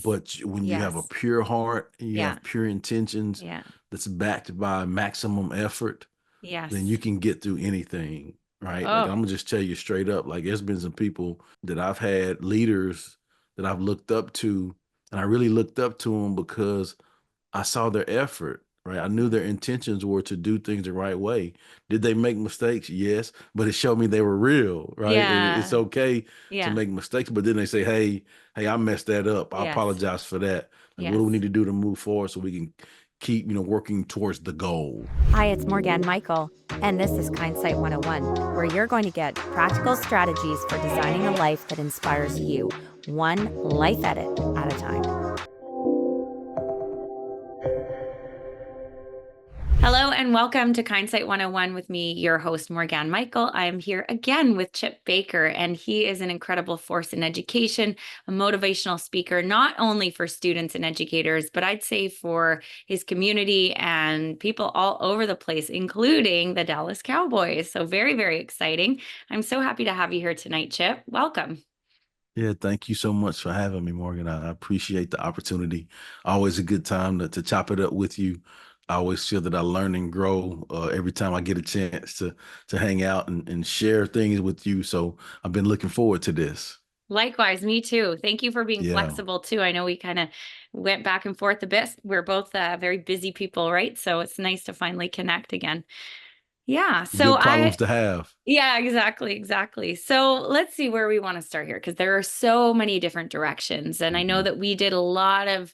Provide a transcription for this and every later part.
Yes. But when you have a Yes. pure heart and you Yeah. have pure intentions Yeah. that's backed by maximum effort, then Yes. you can get through anything, right? Like Oh, I'm gonna just tell you straight up, like there's been some people that I've had leaders that I've looked up to, and I really looked up to them because I saw their effort, right? I knew their intentions were to do things the right way. Did they make mistakes? Yes, but it showed me they were real, right? And it's yeah. okay to Yeah. make mistakes, but then they say, hey, I messed that up. I Yes. apologize for that. Like, what do we Yes. need to do to move forward so we can keep, working towards the goal? Hi, it's Morgane Michael, and this is Kindsight 101, where you're going to get practical strategies for designing a life that inspires you, one life edit at a time. Hello and welcome to Kindsight 101 with me, your host, Morgane Michael. I am here again with Chip Baker, and he is an incredible force in education, a motivational speaker, not only for students and educators, but I'd say for his community and people all over the place, including the Dallas Cowboys. So very, very exciting. I'm so happy to have you here tonight, Chip. Welcome. Yeah, thank you so much for having me, Morgan. I appreciate the opportunity. Always a good time to chop it up with you. I always feel that I learn and grow every time I get a chance to hang out and share things with you. So I've been looking forward to this. Likewise, me too. Thank you for being Yeah, flexible too. I know we kind of went back and forth a bit. We're both very busy people, right? So it's nice to finally connect again. Yeah. good problems to have. Yeah, exactly, exactly. So let's see where we want to start here because there are so many different directions, and I know Mhm. that we did a lot of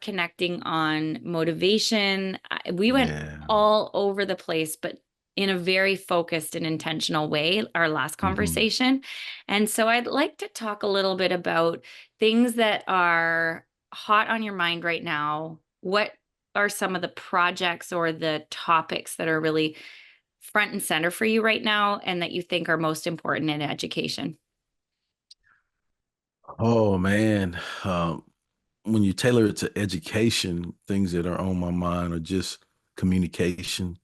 connecting on motivation. We went Yeah. all over the place, but in a very focused and intentional way, our last hmm conversation. And so I'd like to talk a little bit about things that are hot on your mind right now. What are some of the projects or the topics that are really front and center for you right now and that you think are most important in education? Oh man, when you tailor it to education, things that are on my mind are just communication,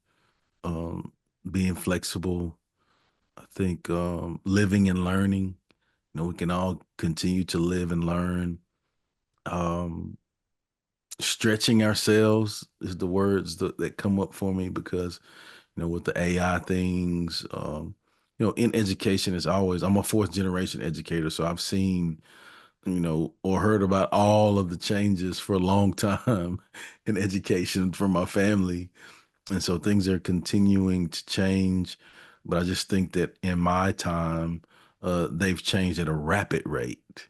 um, being flexible. I think living and learning. We can all continue to live and learn. Um, Stretching ourselves is the words that come up for me because, with the AI things, in education, it's always, I'm a fourth generation educator. So I've seen, or heard about all of the changes for a long time in education from my family. And so things are continuing to change. But I just think that in my time, they've changed at a rapid rate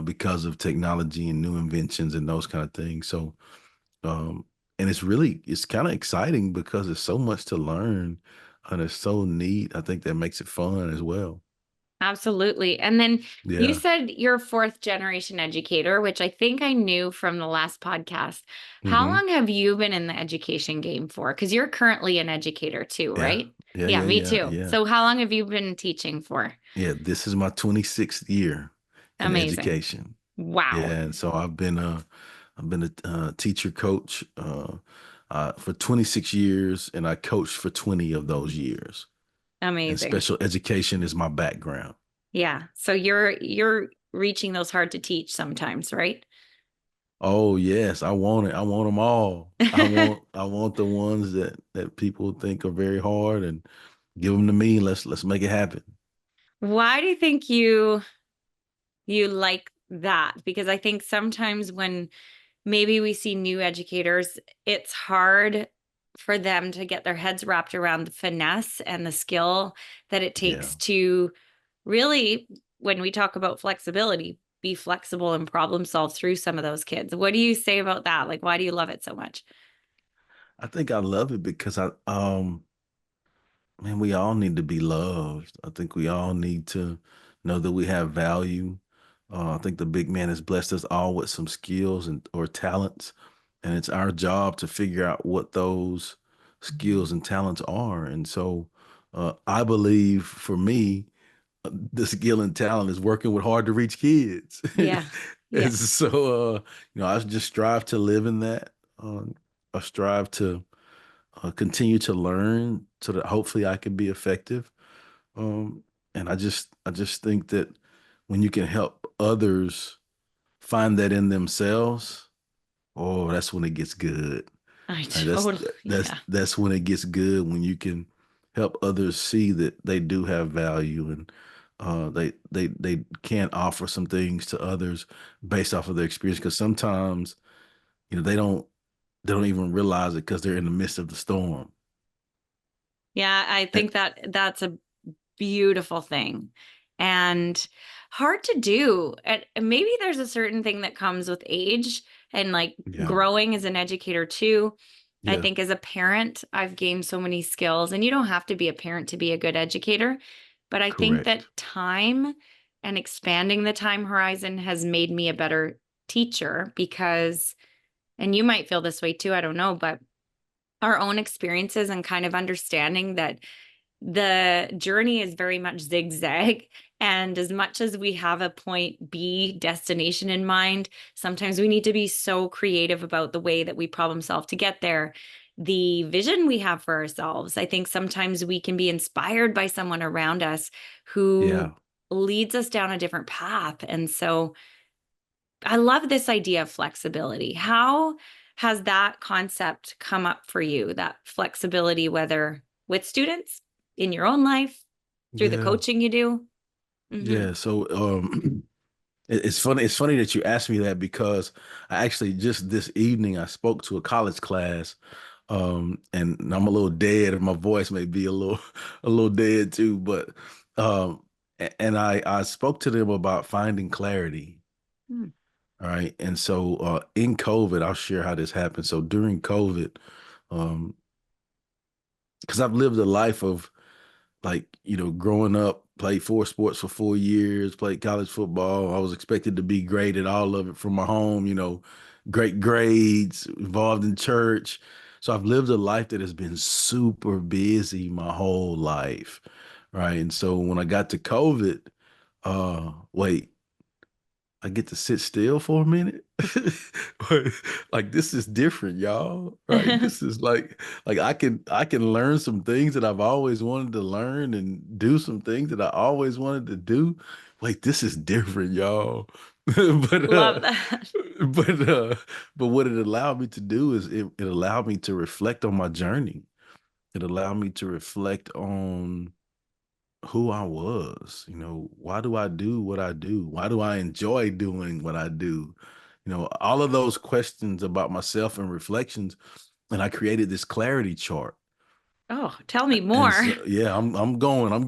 because of technology and new inventions and those kind of things. So, um, and it's kind of exciting because there's so much to learn and it's so neat. I think that makes it fun as well. Absolutely. And then you Yeah. said you're a fourth generation educator, which I think I knew from the last podcast. How hmm long have you been in the education game for? Because you're currently an educator too, Yeah. right? Yeah. Yeah, Yeah. me Yeah. too. Yeah. So how long have you been teaching for? Yeah. This is my 26th year in Amazing. education. Wow. Yeah. And so I've been a teacher coach for 26 years, and I coached for 20 of those years. And Amazing. special education is my background. Yeah. So you're reaching those hard to teach sometimes, right? Oh yes, I want it. I want them all. I want the ones that people think are very hard and give them to me. Let's make it happen. Why do you think you like that? Because I think sometimes when maybe we see new educators, it's hard for them to get their heads wrapped around the finesse and the skill that it Yeah. takes to really, when we talk about flexibility, be flexible and problem solve through some of those kids. What do you say about that? Like, why do you love it so much? I think I love it because man, we all need to be loved. I think we all need to know that we have value. I think the big man has blessed us all with some skills and or talents, and it's our job to figure out what those skills and talents are. And so, I believe for me, the skill and talent is working with hard to reach kids. Yeah. And Yeah. so, I just strive to live in that. I strive to continue to learn so that hopefully I can be effective. Um, and I just think that when you can help others find that in themselves, oh, that's when it gets good. I Right? totally, yeah. That's when it gets good, when you can help others see that they do have value, and they can offer some things to others based off of their experience. Because sometimes, they don't even realize it because they're in the midst of the storm. Yeah, I Eh, think that that's a beautiful thing and hard to do. And maybe there's a certain thing that comes with age and like Yeah, growing as an educator too. I yeah, think as a parent, I've gained so many skills, and you don't have to be a parent to be a good educator. But I think that correct. time and expanding the time horizon has made me a better teacher because, and you might feel this way too, I don't know, but our own experiences and kind of understanding that the journey is very much zigzag. And as much as we have a point B destination in mind, sometimes we need to be so creative about the way that we problem solve to get there. The vision we have for ourselves, I think sometimes we can be inspired by someone around us Yeah, who leads us down a different path. And so I love this idea of flexibility. How has that concept come up for you, that flexibility, whether with students, in your own life, through the yeah, coaching you do? Hmm. yeah. So, it's funny. It's funny that you asked me that, because I actually just this evening I spoke to a college class, and I'm a little dead, and my voice may be a little a little dead too. But and I spoke to them about finding clarity. Mm. All right, and so in COVID, I'll share how this happened. So during COVID, um, because I've lived a life of, like, growing up, played 4 sports for 4 years, played college football. I was expected to be great at all of it from my home, great grades, involved in church. So I've lived a life that has been super busy my whole life. Right. And so when I got to COVID, wait, I get to sit still for a minute. Like, this is different, y'all. Right? This is like I can learn some things that I've always wanted to learn, and do some things that I always wanted to do. Wait, this is different, y'all. But Love that. but uh but what it allowed me to do is it allowed me to reflect on my journey. It allowed me to reflect on who I was. Why do I do what I do? Why do I enjoy doing what I do? All of those questions about myself and reflections. And I created this clarity chart. Oh, tell me And more. so, yeah, I'm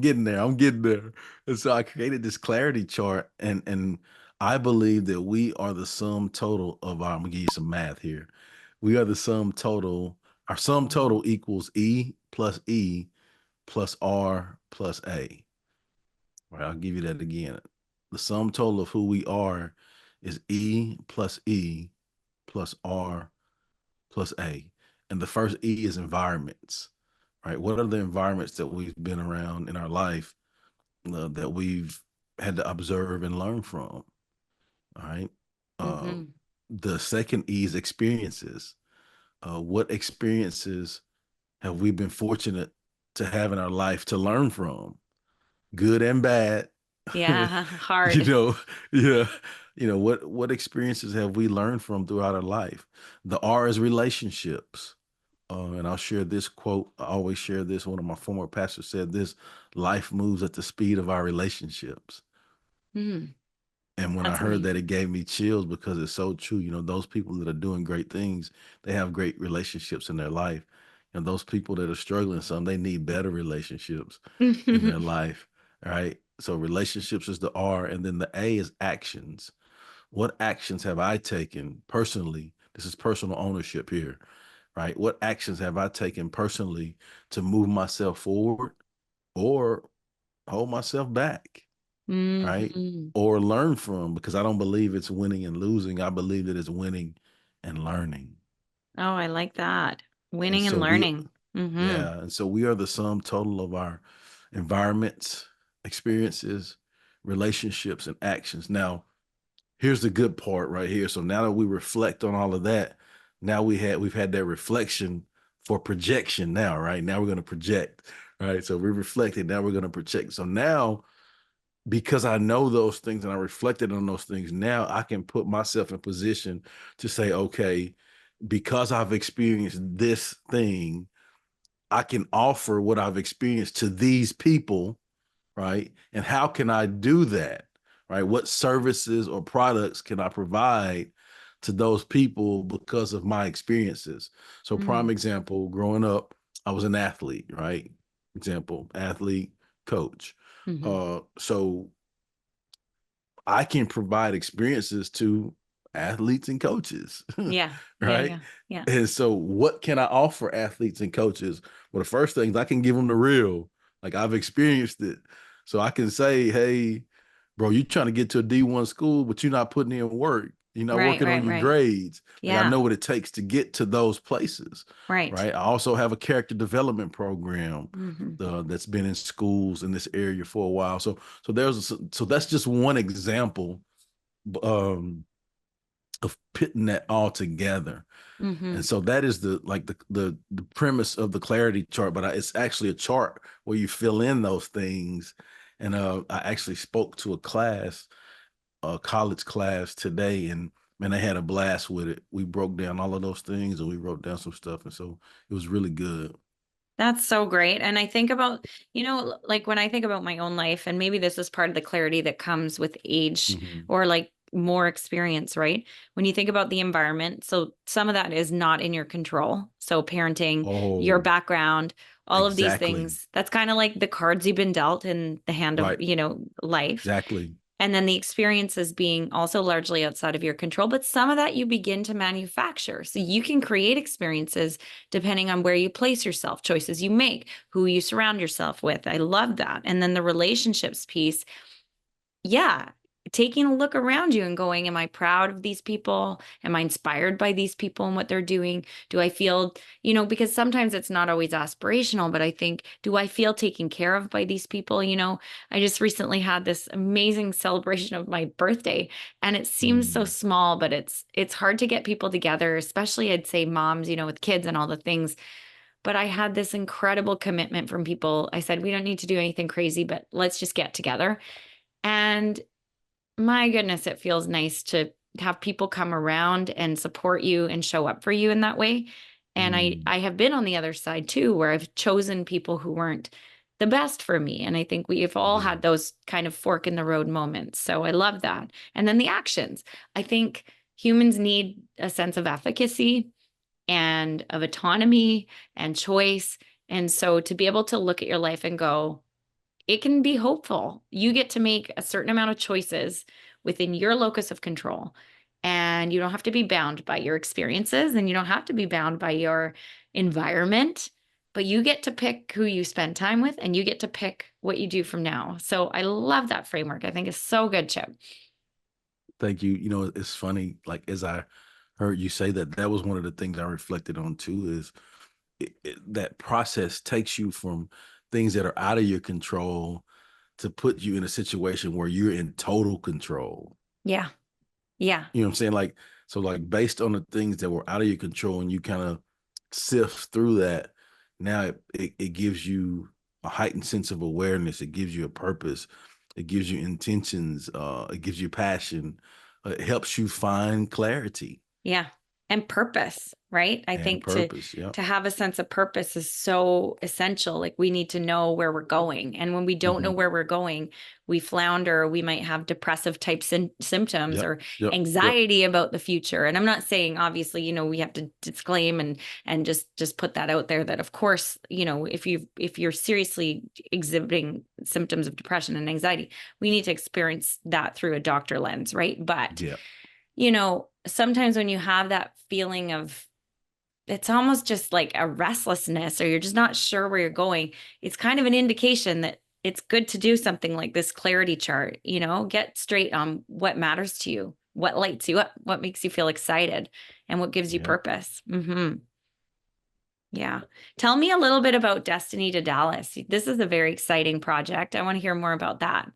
getting there. I'm getting there. And so I created this clarity chart, and I believe that we are the sum total of our, I'm gonna give you some math here. We are the sum total. Our sum total equals E plus R plus A. Right, I'll give you that again. The sum total of who we are is E plus R plus A. And the first E is environments, right? What are the environments that we've been around in our life, that we've had to observe and learn from? All right. Uh, Hmm. the second E is experiences. What experiences have we been fortunate to have in our life to learn from, good and bad? Yeah, you hard. know, yeah, what experiences have we learned from throughout our life? The R is relationships. And I'll share this quote. I always share this. One of my former pastors said this: life moves at the speed of our relationships. Mm, And when I that's heard that, amazing. it gave me chills, because it's so true. Those people that are doing great things, they have great relationships in their life. And those people that are struggling, they need better relationships in their life. All right. So relationships is the R, and then the A is actions. What actions have I taken personally? This is personal ownership here, right? What actions have I taken personally to move myself forward, or hold myself back? Right? Hmm. Or learn from, because I don't believe it's winning and losing. I believe that it's winning and learning. Oh, I like that. And Winning and so we, learning. Hmm. yeah, and so we are the sum total of our environments, experiences, relationships, and actions. Now, here's the good part right here. So now that we reflect on all of that, now we've had that reflection for projection now, right? Now we're going to project, right? So we reflected, now we're going to project. So now because I know those things and I reflected on those things, now I can put myself in position to say, okay, because I've experienced this thing, I can offer what I've experienced to these people, right? And how can I do that, right? What services or products can I provide to those people because of my experiences? So, prime Mm, example, growing up, I was an athlete, right? Example, athlete, coach. mhm. So I can provide experiences to athletes and coaches, Yeah, yeah, right? yeah, yeah. And so, what can I offer athletes and coaches? Well, the first thing is I can give them the real, like I've experienced it. So I can say, hey, bro, you trying to get to a D1 school, but you're not putting in work. You're not Right, working on right, your right. grades. Like I Yeah, know what it takes to get to those places, right. right? I also have a character development program Hmm. that's been in schools in this area for a while. So that's just one example um, of putting that all together. And Hmm. so that is the premise of the clarity chart, but it's actually a chart where you fill in those things. And I actually spoke to a class, a college class today, and man, they had a blast with it. We broke down all of those things and we wrote down some stuff, and so it was really good. That's so great. And I think about, like when I think about my own life, and maybe this is part of the clarity that comes with age Mhm. or like more experience, right? When you think about the environment, so some of that is not in your control. So parenting, your Oh, background, all of these exactly. things, that's kind of like the cards you've been dealt in the hand of, Right. life. Exactly. And then the experiences being also largely outside of your control, but some of that you begin to manufacture. So you can create experiences depending on where you place yourself, choices you make, who you surround yourself with. I love that. And then the relationships piece, yeah, taking a look around you and going, am I proud of these people? Am I inspired by these people and what they're doing? Do I feel, because sometimes it's not always aspirational, but I think, do I feel taken care of by these people? I just recently had this amazing celebration of my birthday, and it seems so Mm. small, but it's hard to get people together, especially I'd say moms, with kids and all the things. But I had this incredible commitment from people. I said, we don't need to do anything crazy, but let's just get together. And my goodness, it feels nice to have people come around and support you and show up for you in that way. And I Mm. I have been on the other side too, where I've chosen people who weren't the best for me. And I think we've all Yeah. had those kind of fork in the road moments. So I love that. And then the actions. I think humans need a sense of efficacy and of autonomy and choice. And so to be able to look at your life and go, it can be hopeful. You get to make a certain amount of choices within your locus of control. And you don't have to be bound by your experiences and you don't have to be bound by your environment, but you get to pick who you spend time with and you get to pick what you do from now. So I love that framework. I think it's so good, Chip. Thank you. You know, it's funny, like as I heard you say that, that was one of the things I reflected on too, is that process takes you from things that are out of your control to put you in a situation where you're in total control. Yeah. Yeah. You know what I'm saying? Like, so like based on the things that were out of your control and you kind of sift through that, now it gives you a heightened sense of awareness. It gives you a purpose. It gives you intentions. It gives you passion. It helps you find clarity Yeah. And purpose, right? I and think to purpose. Yep. to have a sense of purpose is so essential. Like we need to know where we're going. And when we don't know Hmm. where we're going, we flounder, we might have depressive type symptoms Yep. or Yep. Yep. anxiety about the future. And I'm not saying obviously, we have to disclaim and just put that out there that of course, if you're seriously exhibiting symptoms of depression and anxiety, we need to experience that through a doctor lens, right? But Yep. sometimes when you have that feeling of it's almost just like a restlessness or you're just not sure where you're going, it's kind of an indication that it's good to do something like this clarity chart, get straight on what matters to you, what lights you up, what makes you feel excited, and what gives you Yep. purpose. Yeah. Tell me a little bit about Destiny to Dallas. This is a very exciting project. I want to hear more about that.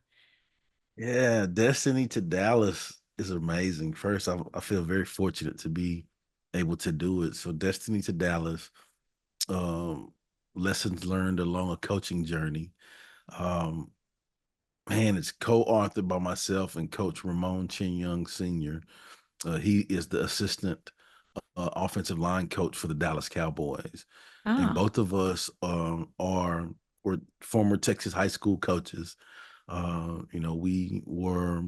Yeah. Destiny to Dallas is amazing. First, I feel very fortunate to be able to do it. So, Destiny to Dallas, um, lessons learned along a coaching journey. Um, Man, it's co-authored by myself and Coach Ramon Chin Young Sr. He is the assistant offensive line coach for the Dallas Cowboys, and Oh, both of us were former Texas high school coaches. We were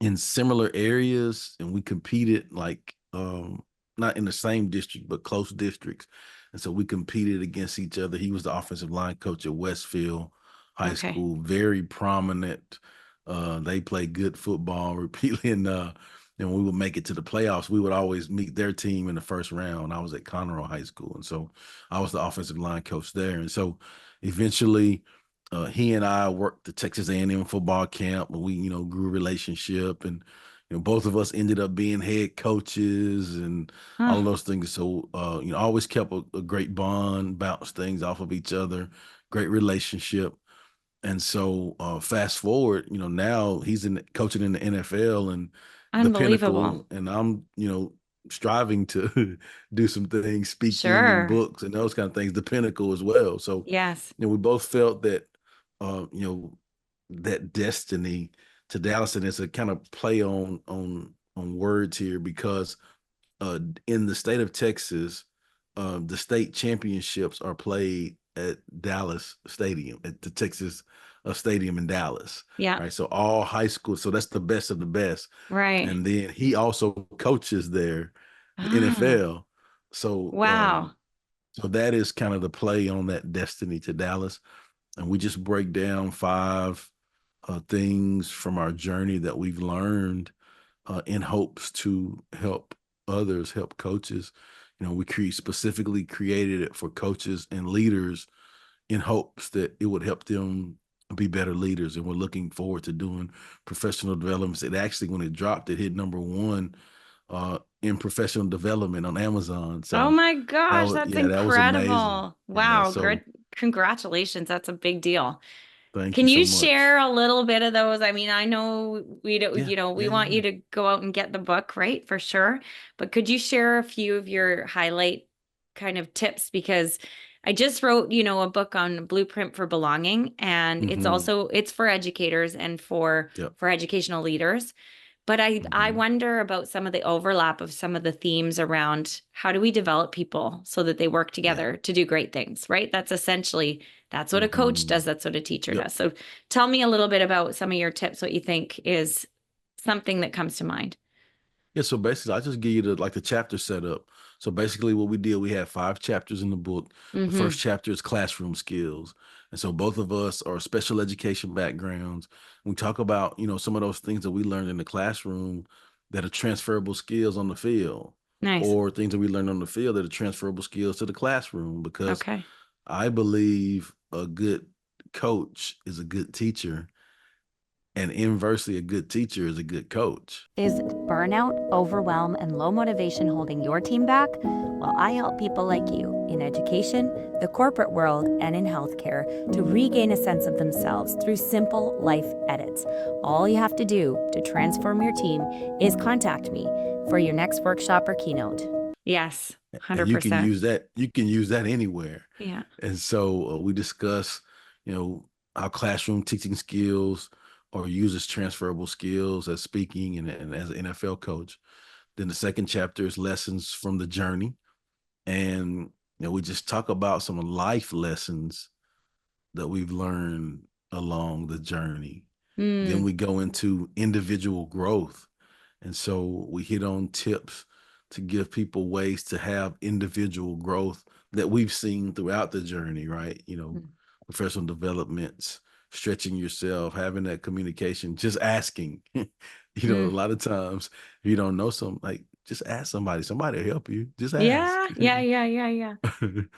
in similar areas and we competed like not in the same district but close districts, and so we competed against each other. He was the offensive line coach at Westfield High okay. School, very prominent. They played good football repeatedly, and when we would make it to the playoffs, we would always meet their team in the first round. I was at Conroe High School, and so I was the offensive line coach there. And so eventually he and I worked the Texas A&M football camp, and we, grew a relationship, and both of us ended up being head coaches and all of Oh, those things. So, always kept a great bond, bounced things off of each other, great relationship. And so, fast forward, now he's coaching in the NFL and the unbelievable. pinnacle, and I'm, striving to do some things, speaking and Sure. books and those kind of things, the pinnacle as well. So, Yes. we both felt that, uh, you know, that destiny to Dallas, and it's a kind of play on words here because in the state of Texas, the state championships are played at Dallas Stadium, at the Texas Stadium in Dallas. Yeah. Right. So all high school. So that's the best of the best. Right. And then he also coaches there, the Oh, NFL. So, wow. so that is kind of the play on that destiny to Dallas. And we just break down five things from our journey that we've learned in hopes to help others, help coaches. We specifically created it for coaches and leaders in hopes that it would help them be better leaders. And we're looking forward to doing professional developments. It actually, when it dropped, it hit number one in professional development on Amazon. Oh So my gosh, that's that was amazing. incredible. Yeah. Wow, So great. Congratulations. That's a big deal. thank Can you you so much. share a little bit of those? I mean, I know we don't, Yeah. we Yeah. Yeah. want Yeah. you to go out and get the book, right? For sure. But could you share a few of your highlight kind of tips? Because I just wrote, a book on blueprint for belonging, and Mm-hmm. it's for educators and Yep. for educational leaders. But I Mm-hmm. wonder about some of the overlap of some of the themes around how do we develop people so that they work Yeah. together to do great things, right? That's what a coach Mm-hmm. does, that's what a teacher Yep. does. So tell me a little bit about some of your tips, what you think is something that comes to mind. Yeah, so basically, I just give you the chapter setup. So basically, what we did, we had five chapters in the book. The Mm-hmm. first chapter is classroom skills, and so both of us are special education backgrounds. We talk about some of those things that we learned in the classroom that are transferable skills on the field, Nice. or things that we learned on the field that are transferable skills to the classroom. Because Okay. I believe a good coach is a good teacher, and inversely, a good teacher is a good coach. Is burnout, overwhelm, and low motivation holding your team back? Well, I help people like you in education, the corporate world, and in healthcare to regain a sense of themselves through simple life edits. All you have to do to transform your team is contact me for your next workshop or keynote. Yes, And you can 100%. use that. You can use that anywhere. Yeah. And so we discuss, you know, our classroom teaching skills or uses transferable skills as speaking and as an NFL coach. Then the second chapter is lessons from the journey, and we just talk about some life lessons that we've learned along the journey. Then Mm, we go into individual growth. And so we hit on tips to give people ways to have individual growth that we've seen throughout the journey, right? mm. Professional developments, stretching yourself, having that communication, just asking. A Mm. lot of times if you don't know something, like just ask somebody. Somebody will help you. Just ask. Yeah, yeah, yeah, yeah, yeah.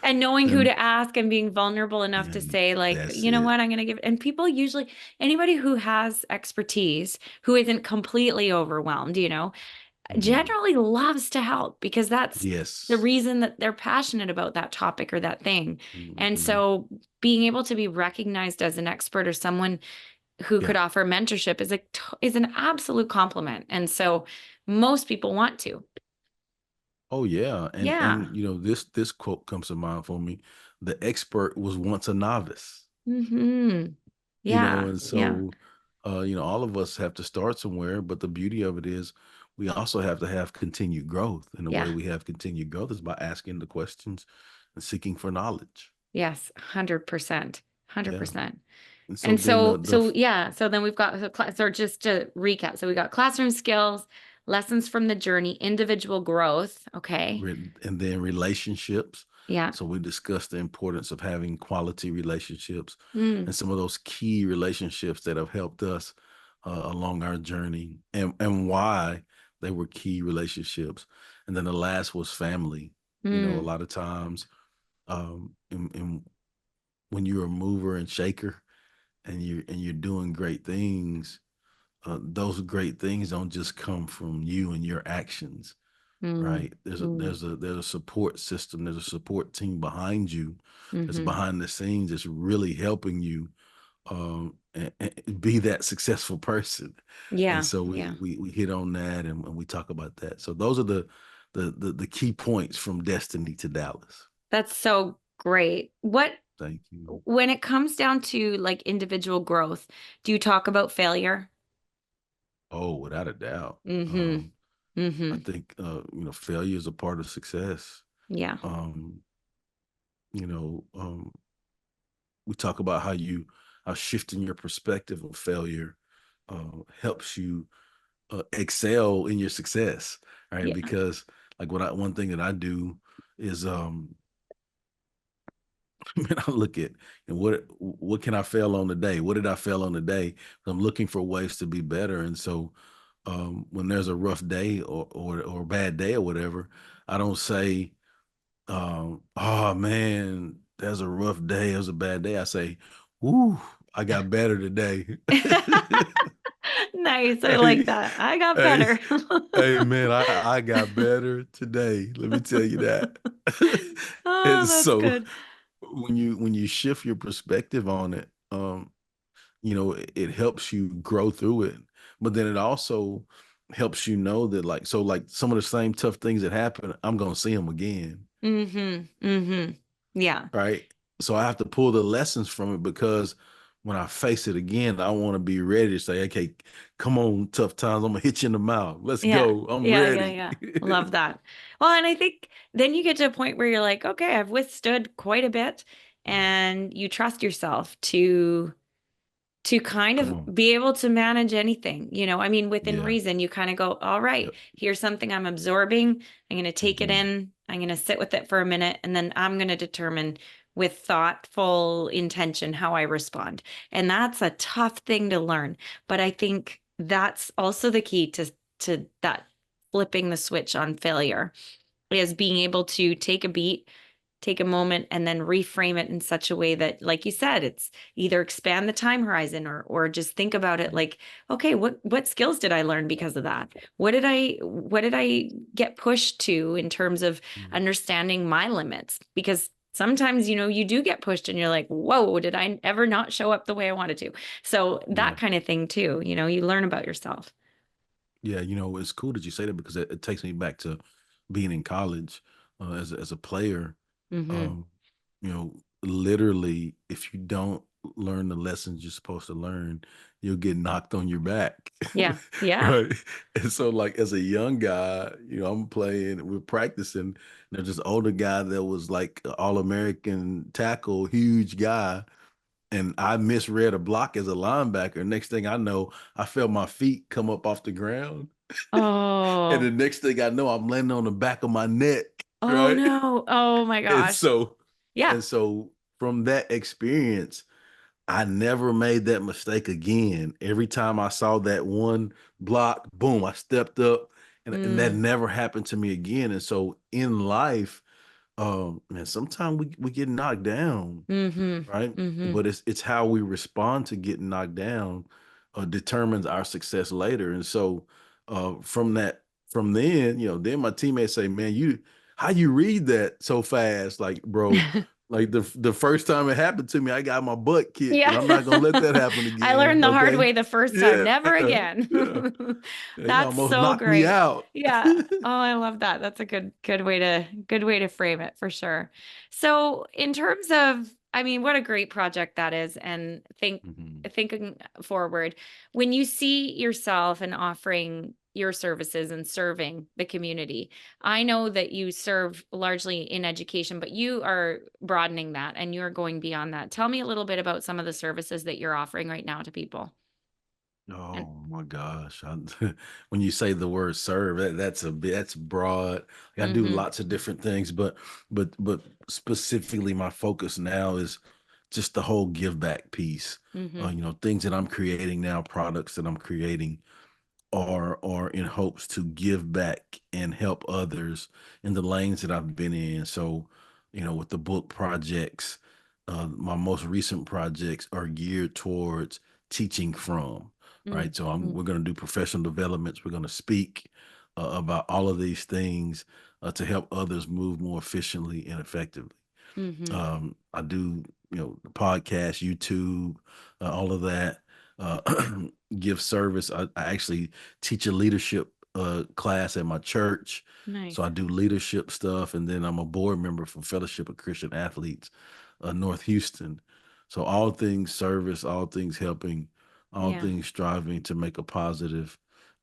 And knowing who And to ask and being vulnerable enough to and say, like, that's you know it. what, I'm going to give. And people usually, anybody who has expertise, who isn't completely overwhelmed, Mhm. generally loves to help because that's the Yes. reason that they're passionate about that topic or that thing. And Mhm. so being able to be recognized as an expert or someone who Yeah. could offer mentorship is an absolute compliment. And so most people want to. Oh yeah, and Yeah. this quote comes to mind for me. The expert was once a novice. Hmm. Yeah. And Yeah. so, all of us have to start somewhere, but the beauty of it is we also have to have continued growth. And the way Yeah. we have continued growth is by asking the questions and seeking for knowledge. Yes. 100%. Yeah. 100%. And so And then so yeah, so then we've got the class, or just to recap, so we got classroom skills, lessons from the journey, individual growth. Okay. and then relationships. Yeah. So we discussed the importance of having quality relationships Mm, and some of those key relationships that have helped us along our journey, and why they were key relationships. And then the last was family. A mm, lot of times, and when you're a mover and shaker and you're doing great things, those great things don't just come from you and your actions, mm, right? There's a mm, there's a there's a support system, there's a support team behind you that's mm-hmm. behind the scenes that's really helping you and be that successful person. And Yeah. so Yeah. we hit on that, and we talk about that. So those are the key points from Destiny to Dallas. That's so great. Thank you. When it comes down to like individual growth, do you talk about failure? Oh, without a doubt. Mm-hmm. I Mm-hmm. think failure is a part of success. Yeah. um you know um we talk about how shifting your perspective of failure helps you excel in your success, right? Yeah. Because like one thing that I do is man, I look at and what can I fail on today? What did I fail on today? I'm looking for ways to be better. And so when there's a rough day or a bad day or whatever, I don't say, oh man, that's a rough day, it was a bad day. I say, "Woo, I got better today." Nice. I like hey, that. I got hey, better. hey, man, I got better today. Let me tell you that. Oh, And that's so good. when you shift your perspective on it, it helps you grow through it. But then it also helps you know that like some of the same tough things that happen, I'm gonna see them again. Mm-hmm. Mm-hmm. Yeah. Right. So I have to pull the lessons from it, because when I face it again, I want to be ready to say, okay, come on, tough times. I'm gonna hit you in the mouth. Let's Yeah. go. I'm Yeah. Yeah. ready. Yeah. Love that. Well, and I think then you get to a point where you're like, okay, I've withstood quite a bit, and you trust yourself to kind Come of on. be able to manage anything. I mean, within Yeah. reason, you kind of go, all right, Yep. here's something I'm absorbing. I'm going to take it Hmm. in. I'm going to sit with it for a minute, and then I'm going to determine with thoughtful intention how I respond. And that's a tough thing to learn. But I think that's also the key to that flipping the switch on failure is being able to take a beat, take a moment, and then reframe it in such a way that, like you said, it's either expand the time horizon or just think about it like, okay, what skills did I learn because of that? What did I get pushed to in terms of understanding my limits? Because sometimes, you do get pushed and you're like, whoa, did I ever not show up the way I wanted to? So Yeah. that kind of thing too, you learn about yourself. Yeah. It's cool that you say that, because it takes me back to being in college as a player. Hmm. Um, literally, if you don't learn the lessons you're supposed to learn, you'll get knocked on your back. Yeah. Yeah. Right. And so, like, as a young guy, I'm playing, we're practicing. And there's this older guy that was like an All-American tackle, huge guy. And I misread a block as a linebacker. Next thing I know, I felt my feet come up off the ground. And Oh. the next thing I know, I'm landing on the back of my neck. Oh Right. no. Oh my And gosh. so Yeah. and so from that experience, I never made that mistake again. Every time I saw that one block, boom, I stepped up, and that Mm. never happened to me again. And so in life, man, sometimes we get knocked down, Mm-hmm. right? Mm-hmm. But it's how we respond to getting knocked down determines our success later. And so from then, then my teammates say, "Man, how you read that so fast?" Like, bro, like the first time it happened to me, I got my butt kicked, and Yeah. I'm not gonna let that happen I again. learned the hard Okay? way the first time. Yeah, Never again. yeah. Yeah, you That's almost so knocked me great. out. Yeah. Oh, I love that. That's a good way to frame it for sure. So, in terms of I mean, what a great project that is. And Mhm. thinking forward, when you see yourself and offering your services and serving the community, I know that you serve largely in education, but you are broadening that and you're going beyond that. Tell me a little bit about some of the services that you're offering right now to people. And Oh my gosh. When you say the word serve, that's broad. Like, I do mm-hmm, lots of different things, but specifically my focus now is just the whole give back piece. mm-hmm, Things that I'm creating now, products that I'm creating are in hopes to give back and help others in the lanes that I've been in. So, with the book projects, my most recent projects are geared towards teaching from, right? So mm-hmm, we're going to do professional developments. We're going to speak about all of these things to help others move more efficiently and effectively. mm-hmm. I do, the podcast, YouTube, all of that. Uh, give service. I actually teach a leadership class at my church, so Nice. I do leadership stuff, and then I'm a board member for Fellowship of Christian Athletes, North Houston. So all things service, all things helping, all Yeah. things striving to make a positive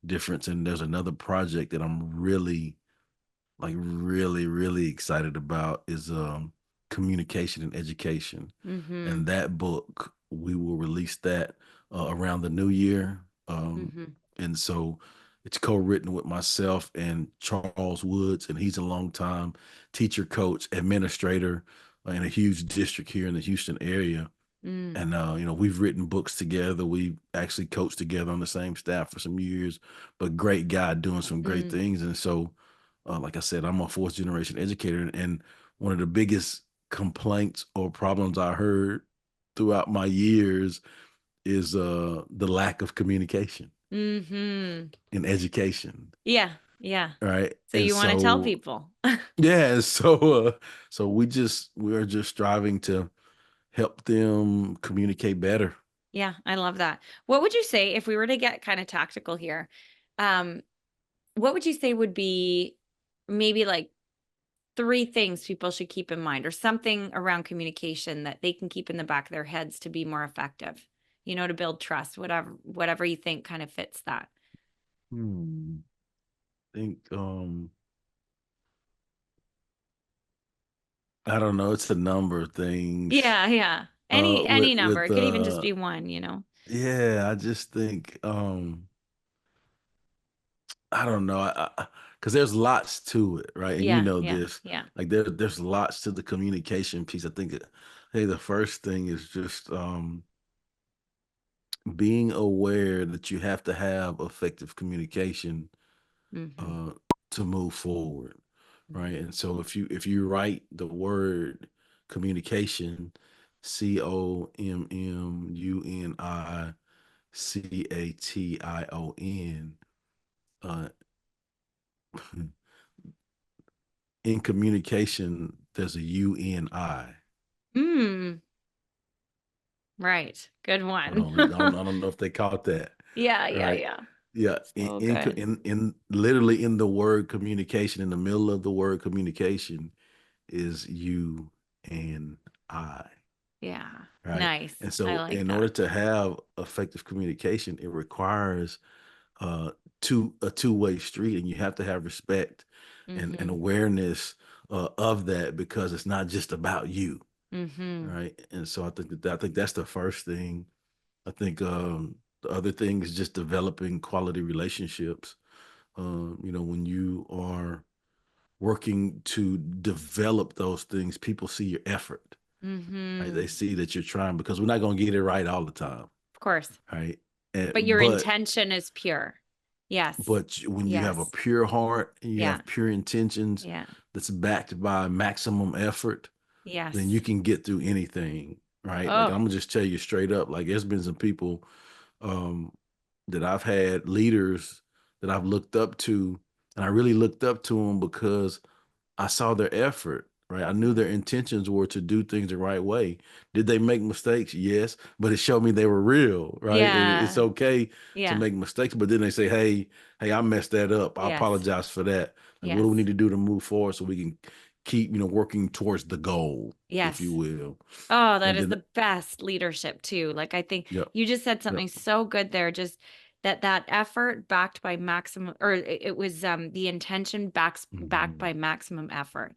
difference. And there's another project that I'm really really excited about is communication and education, Mm-hmm. and that book we will release that around the new year. Mm-hmm. And so it's co-written with myself and Charles Woods, and he's a longtime teacher, coach, administrator in a huge district here in the Houston area. Mm, And we've written books together. We've actually coached together on the same staff for some years, but great guy doing some great mm, things. And so, like I said, I'm a fourth generation educator, and one of the biggest complaints or problems I heard throughout my years is the lack of communication mm-hmm. in education, Yeah. Yeah. right? So And you want to tell so, people. yeah, so we're just striving to help them communicate better. Yeah, I love that. What would you say if we were to get kind of tactical here? Um, what would you say would be maybe like three things people should keep in mind or something around communication that they can keep in the back of their heads to be more effective, to build trust, whatever you think kind of fits that. Hmm. Think I don't know, it's a number of things. Yeah, yeah. Any number. With It could even just be one. yeah, I just think I don't know, because there's lots to it, right? And you Yeah, know yeah, this, yeah. like there's lots to the communication piece. I think hey, the first thing is just being aware that you have to have effective communication Mm-hmm. uh to move forward, right? And so if you write the word communication, COMMUNICATION, uh in communication there's a UNI. Mm, right. Good Hold one. on, I don't know if they caught that, Yeah, yeah, right? yeah. Yeah, So good. in literally in the word communication, in the middle of the word communication is you and I, Yeah. right? Nice. And I so like in that. order to have effective communication, it requires uh a two-way street, and you have to have respect and Mhm. awareness of that, because it's not just about you, Mhm. right? And so I think that's the first thing. I think the other thing is just developing quality relationships. When you are working to develop those things, people see your effort, right? They Mhm. see that you're trying, because we're not going to get it right all the time, Of course. right? But your intention is pure. Yes. When you have a Yes. pure heart and you Yeah. have pure intentions Yeah. that's backed by maximum effort, then you Yes. can get through anything, right? Like, Oh, I'm gonna just tell you straight up, like, there's been some people um that I've had, leaders that I've looked up to, and I really looked up to them because I saw their effort, right? I knew their intentions were to do things the right way. Did they make mistakes? Yes, but it showed me they were real, right? And it's yeah. okay to Yeah. make mistakes, but then they say, "Hey, I messed that up. I Yes. apologize for that. Like, what do we Yes. need to do to move forward so we can keep, working towards the goal, if you Yes. will. Oh, that And is then, the best leadership too. Like I think yep, you just said yep, something so good there. Just that effort backed by maximum, or it was the intention backed mhm, by maximum effort.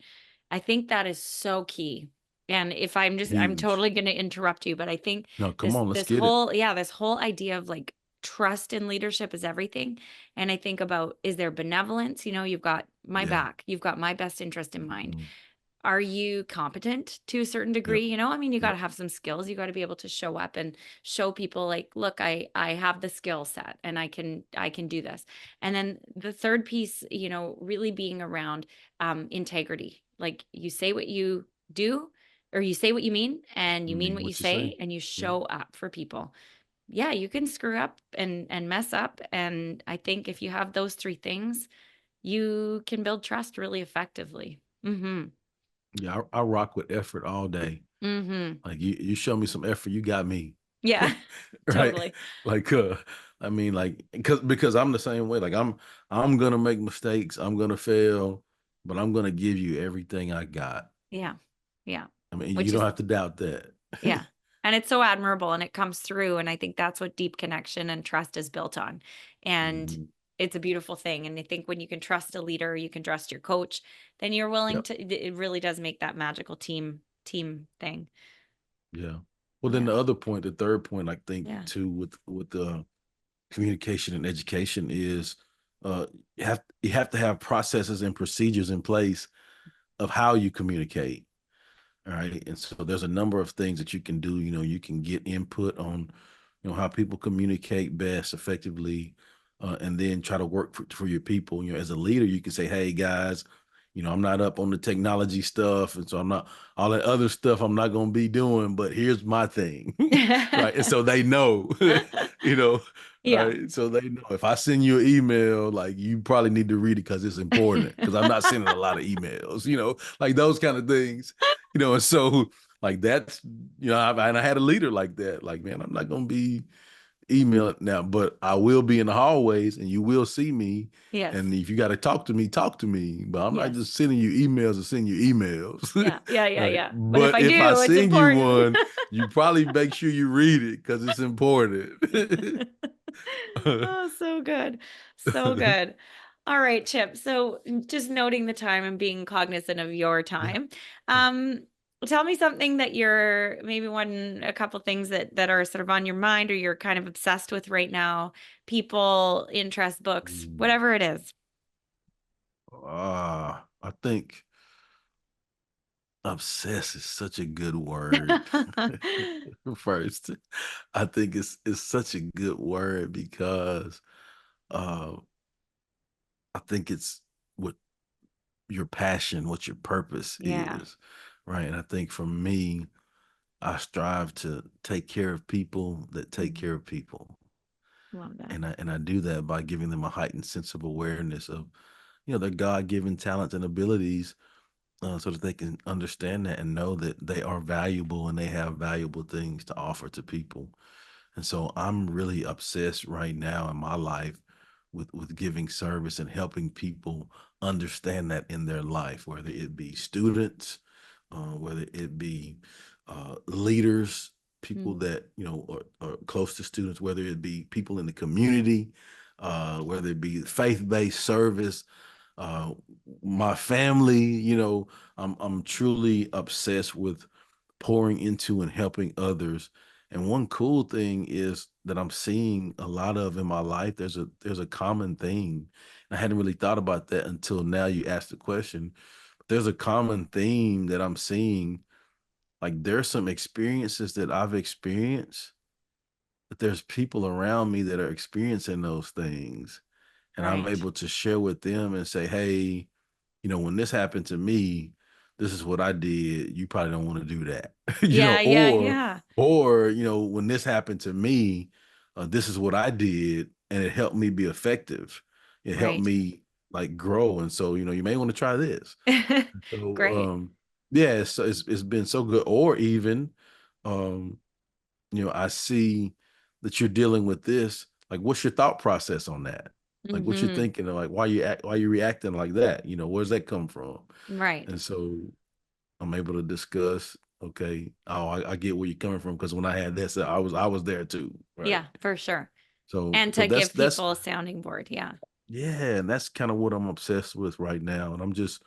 I think that is so key. And if I'm huge. totally going to interrupt you, but I think No, come on, let's this get it. whole, yeah, this whole idea of like trust in leadership is everything. And I think about, is there benevolence? You've got my Yeah. back, you've got my best interest in mind. Mhm. Are you competent to a certain Yep, degree? I mean, you got yep, to have some skills. You got to be able to show up and show people like, look, I have the skill set and I can do this. And then the third piece, really being around integrity. Like you say what you do, or you say what you mean and you you mean mean what you what you say. say, and you Yeah, show up for people. Yeah, you can screw up and mess up, and I think if you have those three things, you can build trust really effectively. Mhm. yeah, I rock with effort all day. Mhm. Like you show me some effort, you got me. Yeah, Right? totally. Like I mean, like, because I'm the same way. Like I'm gonna make mistakes, I'm gonna fail, but I'm gonna give you everything I got. Yeah. Yeah. I mean, you Which don't is, have to doubt that. yeah. And it's so admirable and it comes through. And I think that's what deep connection and trust is built on. And Mhm. it's a beautiful thing. And I think when you can trust a leader, you can trust your coach, then you're willing Yep. to, it really does make that magical team thing. Yeah. Well, then Yeah. the other point, the third point, I think Yeah. too, with the communication and education is, you have to have processes and procedures in place of how you communicate. All right. And so there's a number of things that you can do. You can get input on, how people communicate best effectively, and then try to work for your people. As a leader, you can say, hey, guys, I'm not up on the technology stuff. And so I'm not all that other stuff I'm not going to be doing, but here's my thing. Right. And so they know, you know, Yeah. right. So they know if I send you an email, like you probably need to read it because it's important because I'm not sending a lot of emails, like those kind of things, and so like that's, and I had a leader like that. Like, man, I'm not gonna be emailing now, but I will be in the hallways and you will see me. Yes. And if you got to talk to me, talk to me. But I'm not Yes. just sending you emails to send you emails. Yeah. Yeah. Yeah. Right. Yeah. But if But I if I do, it's send you important. one, you probably make sure you read it because it's important. Oh, so good. So good. All right, Chip. So just noting the time and being cognizant of your Yeah. time. Yeah. Um, tell me something that you're maybe a couple things that are sort of on your mind or you're kind of obsessed with right now, people, interest, books, Mm. whatever it is. I think obsess is such a good word. First, I think it's such a good word because uh I think it's what your passion, what your purpose Yeah, is, right? And I think for me, I strive to take care of people that take mhm, care of people. love that. And I do that by giving them a heightened sense of awareness of, their God-given talents and abilities, so that they can understand that and know that they are valuable and they have valuable things to offer to people. And so I'm really obsessed right now in my life with giving service and helping people understand that in their life, whether it be students, whether it be leaders, people Mm, that are close to students, whether it be people in the community, whether it be faith-based service, uh, my family. I'm truly obsessed with pouring into and helping others. And one cool thing is that I'm seeing a lot of in my life. There's a common thing. I hadn't really thought about that until now you asked the question. But there's a common theme that I'm seeing. Like there's some experiences that I've experienced, but there's people around me that are experiencing those things. And I'm right. able to share with them and say, hey, when this happened to me, this is what I did. You probably don't want to do that, Yeah, yeah, or yeah. when this happened to me, this is what I did, and it helped me be effective. It helped Right. me like grow, and so you may want to try this. So Great. yeah, it's been so good. Or even, um, I see that you're dealing with this. Like, what's your thought process on that? Like what you're Hmm. thinking, like why you reacting like that? Where's that come from? Right. And so I'm able to discuss, okay, oh, I get where you're coming from because when I had this, I was there too, right? Yeah, for sure. So And so to that's give that's people a sounding board. Yeah. yeah, and that's kind of what I'm obsessed with right now. And I'm just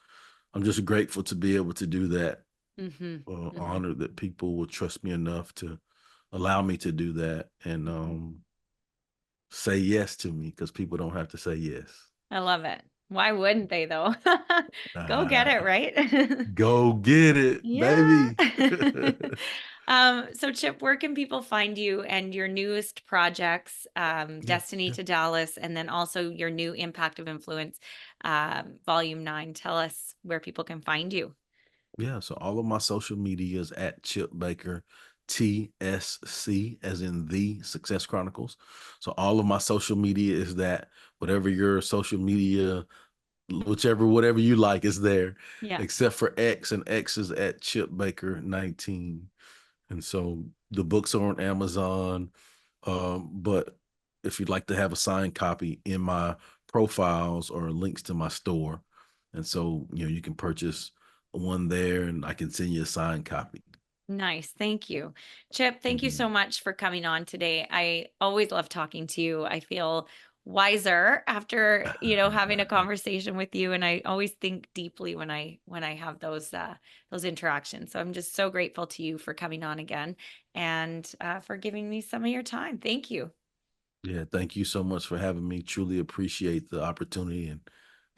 grateful to be able to do that. Hmm. Hmm. Honored that people will trust me enough to allow me to do that and Hmm. say yes to me because people don't have to say yes. I love it. Why wouldn't they though? Go get it, Ah, right? go get it, Yeah. baby. So Chip, where can people find you and your newest projects, Yeah, Destiny yeah. to Dallas, and then also your new Impact of Influence, Volume 9? Tell us where people can find you. Yeah, so all of my social media is at Chip Baker, TSC, as in the Success Chronicles. So all of my social media is that. Whatever your social media, whatever you like is there, Yeah. except for X, and X is at Chip Baker 19. And so the books are on Amazon. But if you'd like to have a signed copy in my profiles or links to my store, and so you can purchase one there, and I can send you a signed copy. Nice. Thank you. Chip, thank you so Mhm. much for coming on today. I always love talking to you. I feel wiser after, having a conversation with you, and I always think deeply when I have those interactions. So I'm just so grateful to you for coming on again and for giving me some of your time. Thank you. Yeah, thank you so much for having me. Truly appreciate the opportunity, and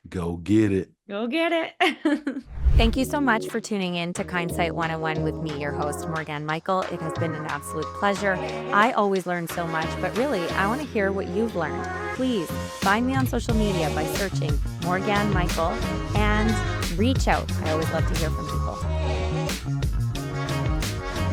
go get it. Go get it. Thank you so much for tuning in to Kindsight 101 with me, your host, Morgane Michael. It has been an absolute pleasure. I always learn so much, but really, I want to hear what you've learned. Please find me on social media by searching Morgane Michael and reach out. I always love to hear from people.